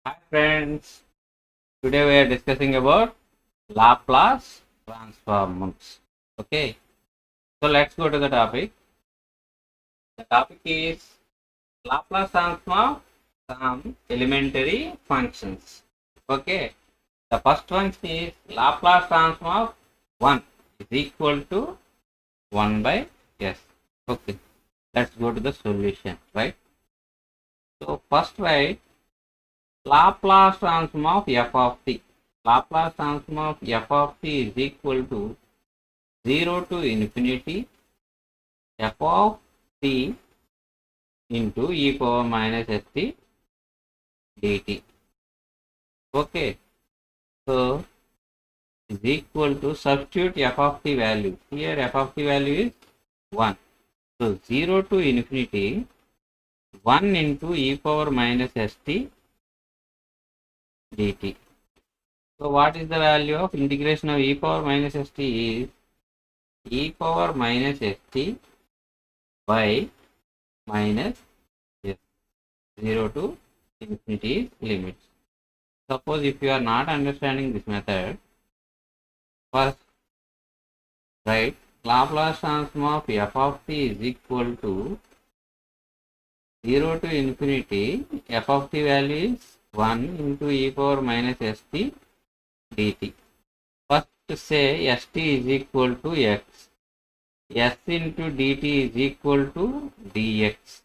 Hi friends, today we are discussing about Laplace transforms. Okay, so let's go to the topic. The topic is Laplace transform some elementary functions. Okay, the first one is Laplace transform of 1 is equal to 1 by s. Okay, let's go to the solution, right? So first write Laplace transform of f of t. Laplace transform of f of t is equal to 0 to infinity f of t into e power minus st dt. Okay, so is equal to substitute f of t value. Here f of t value is 1. So 0 to infinity 1 into e power minus st dt. So what is the value of integration of e power minus st is e power minus st by minus s 0 to infinity limits. Suppose if you are not understanding this method, first write Laplace transform of f of t is equal to 0 to infinity f of t value is 1 into e power minus st dt. First say st is equal to x. S into dt is equal to dx.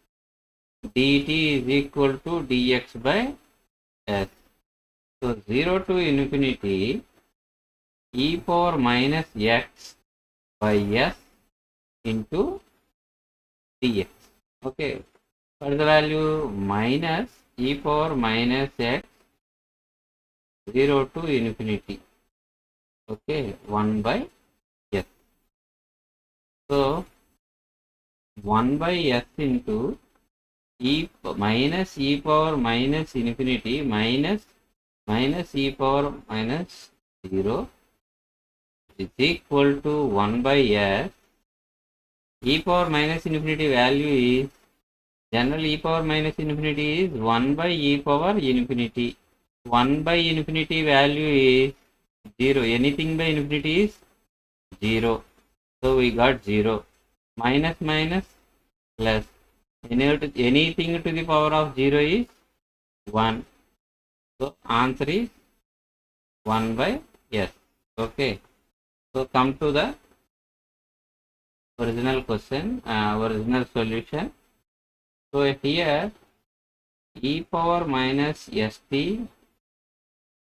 dt is equal to dx by s. So 0 to infinity e power minus x by s into dx. Okay, what is the value? Minus e power minus x 0 to infinity. Okay, 1 by s. So 1 by s into e minus e power minus infinity minus e power minus 0 is equal to 1 by s. E power minus infinity value is general e power minus infinity is 1 by e power infinity. 1 by infinity value is 0. Anything by infinity is 0. So we got 0. Minus minus plus. Anything to the power of 0 is 1. So answer is 1 by s. Okay. So come to the original question, original solution. So here e power minus st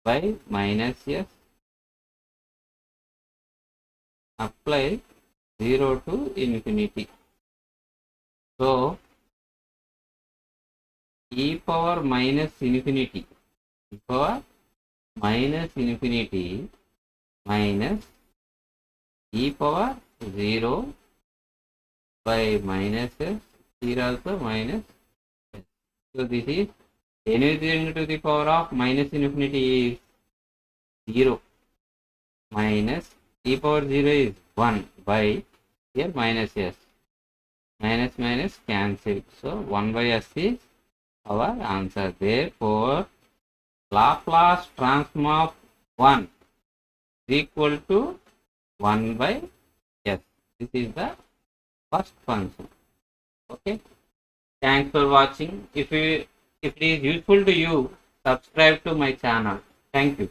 by minus s apply 0 to infinity. So e power minus infinity, e power minus infinity minus e power 0 by minus s, here also minus s. So this is anything to the power of minus infinity is 0 minus e power 0 is 1 by here minus s. Minus minus cancel. So 1 by s is our answer. Therefore, Laplace transform of 1 is equal to 1 by s. This is the first function. Okay. Thanks for watching. If it is useful to you, subscribe to my channel. Thank you.